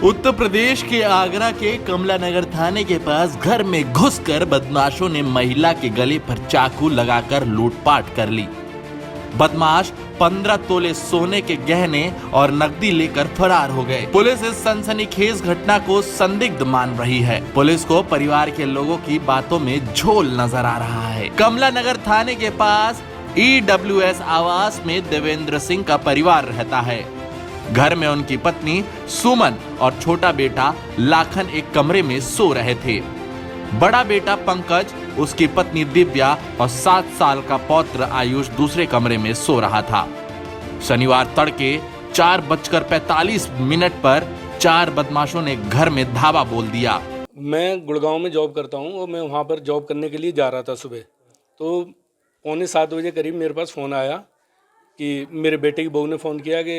उत्तर प्रदेश के आगरा के कमला नगर थाने के पास घर में घुसकर बदमाशों ने महिला के गले पर चाकू लगाकर लूटपाट कर ली। बदमाश 15 तोले सोने के गहने और नकदी लेकर फरार हो गए। पुलिस इस सनसनीखेज घटना को संदिग्ध मान रही है। पुलिस को परिवार के लोगों की बातों में झोल नजर आ रहा है। कमला नगर थाने के पास EWS आवास में देवेंद्र सिंह का परिवार रहता है। घर में उनकी पत्नी सुमन और छोटा बेटा लाखन एक कमरे में सो रहे थे। बड़ा बेटा पंकज, उसकी पत्नी दिव्या और 7 साल का पौत्र आयुष दूसरे कमरे में सो रहा था। शनिवार तड़के 4:45 पर 4 बदमाशों ने घर में धावा बोल दिया। मैं गुड़गांव में जॉब करता हूं और मैं वहां पर जॉब करने के लिए जा रहा था। सुबह तो 6:45 बजे करीब मेरे पास फ़ोन आया कि मेरे बेटे की बहू ने फ़ोन किया कि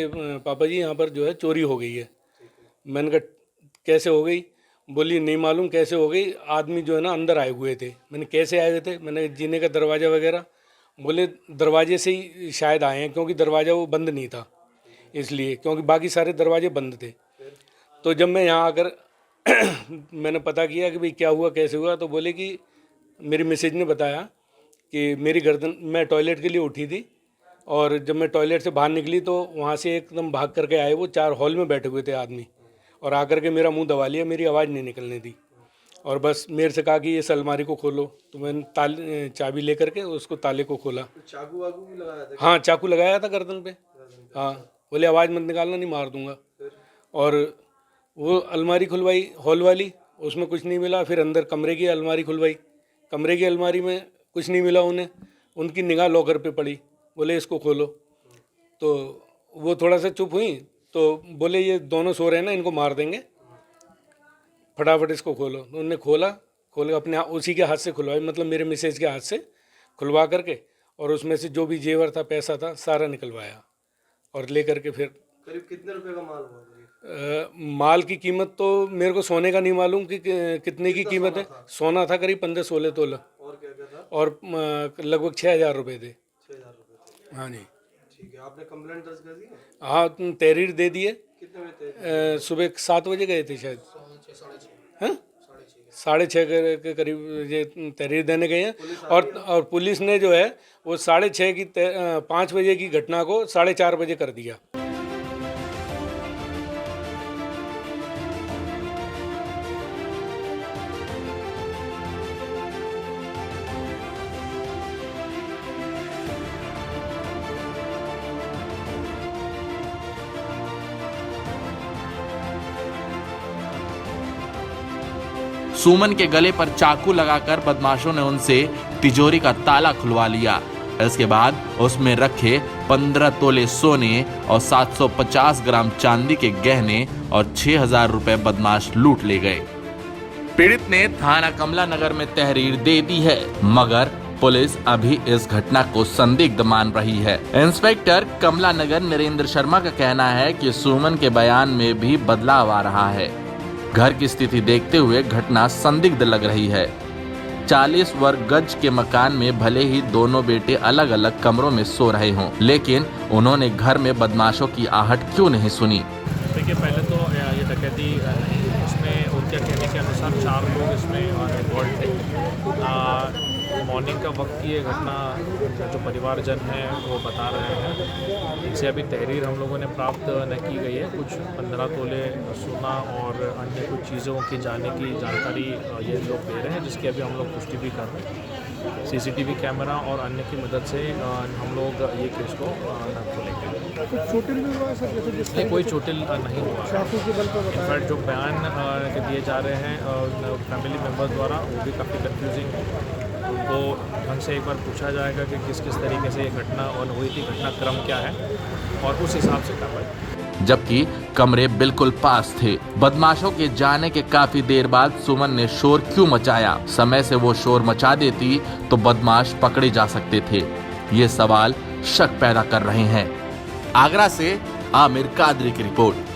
पापा जी यहाँ पर जो है चोरी हो गई है। मैंने कहा कैसे हो गई? बोली नहीं मालूम कैसे हो गई, आदमी जो है ना अंदर आए हुए थे। मैंने कैसे आए हुए थे? मैंने जीने का दरवाज़ा वगैरह, बोले दरवाजे से ही शायद आए हैं क्योंकि दरवाज़ा वो बंद नहीं था, इसलिए, क्योंकि बाकी सारे दरवाजे बंद थे। तो जब मैं यहाँ आकर मैंने पता किया कि भाई क्या हुआ कैसे हुआ, तो बोले कि मेरी मिसेज ने बताया कि मेरी गर्दन, मैं टॉयलेट के लिए उठी थी और जब मैं टॉयलेट से बाहर निकली तो वहाँ से एकदम भाग करके आए वो 4 हॉल में बैठे हुए थे आदमी, और आकर के मेरा मुंह दबा लिया, मेरी आवाज़ नहीं निकलने दी और बस मेरे से कहा कि इस अलमारी को खोलो। तो मैंने चाबी लेकर के उसको ताले को खोला। चाकू वाकू भी लगाया था? हाँ, चाकू लगाया था गर्दन पे। हाँ, बोले आवाज़ मत निकालना, नहीं मार दूंगा। और वो अलमारी खुलवाई हॉल वाली, उसमें कुछ नहीं मिला। फिर अंदर कमरे की अलमारी खुलवाई, कमरे की अलमारी में कुछ नहीं मिला उन्हें। उनकी निगाह लॉकर पे पड़ी, बोले इसको खोलो। तो वो थोड़ा सा चुप हुई तो बोले ये दोनों सो रहे हैं ना, इनको मार देंगे, फटाफट इसको खोलो। तो उन्होंने खोला अपने उसी के हाथ से खुलवाई, मतलब मेरे मिसेज के हाथ से खुलवा करके, और उसमें से जो भी जेवर था, पैसा था, सारा निकलवाया और ले करके फिर। करीब कितने रुपए का माल हुआ? माल की कीमत तो मेरे को सोने का नहीं मालूम कि कितने की कीमत है। सोना था करीब 15-16 तोला। और क्या क्या था? और लगभग 6,000 रुपये थे। 6,000 रुपये? हाँ जी। ठीक है, आपने कंप्लेंट दर्ज कर दी है? हाँ, तहरीर दे दिए। कितने बजे? सुबह 7 बजे गए थे शायद। हाँ, 6:30 के करीब ये तहरीर देने गए हैं। और पुलिस ने जो है वो 6:30 की 5 बजे की घटना को 4:30 बजे कर दिया। सुमन के गले पर चाकू लगाकर बदमाशों ने उनसे तिजोरी का ताला खुलवा लिया। इसके बाद उसमें रखे 15 तोले सोने और 750 ग्राम चांदी के गहने और 6,000 रुपए बदमाश लूट ले गए। पीड़ित ने थाना कमला नगर में तहरीर दे दी है, मगर पुलिस अभी इस घटना को संदिग्ध मान रही है। इंस्पेक्टर कमला नगर नरेंद्र शर्मा का कहना है कि सुमन के बयान में भी बदलाव आ रहा है। घर की स्थिति देखते हुए घटना संदिग्ध लग रही है। 40 वर्ग गज के मकान में भले ही दोनों बेटे अलग अलग कमरों में सो रहे हों, लेकिन उन्होंने घर में बदमाशों की आहट क्यों नहीं सुनी? देखिए, पहले तो ये डकैती नहीं, उसमें उनके कहने के अनुसार 4 लोग इसमें इन्वॉल्व थे। मॉर्निंग का वक्त ये घटना जो परिवारजन हैं वो बता रहे हैं। इनसे अभी तहरीर हम लोगों ने प्राप्त न की गई है। कुछ 15 तोले सोना और अन्य कुछ चीज़ों की जाने की जानकारी ये लोग दे रहे हैं, जिसकी अभी हम लोग पुष्टि भी कर रहे हैं। CCTV कैमरा और अन्य की मदद से हम लोग ये केस को न खोलेंगे। चोटिल भी हुआ सर? नहीं, कोई चोटिल नहीं हुआ। इनफैक्ट जो बयान दिए जा रहे हैं फैमिली मेम्बर्स द्वारा, वो भी काफ़ी कन्फ्यूजिंग। उनको हमसे एक बार पूछा जाएगा कि किस किस तरीके से ये घटना और हुई थी, घटनाक्रम क्या है, और उस हिसाब से कार्रवाई। जबकि कमरे बिल्कुल पास थे। बदमाशों के जाने के काफी देर बाद सुमन ने शोर क्यों मचाया? समय से वो शोर मचा देती तो बदमाश पकड़े जा सकते थे। ये सवाल शक पैदा कर रहे हैं। आगरा से आमिर कादरी की रिपोर्ट।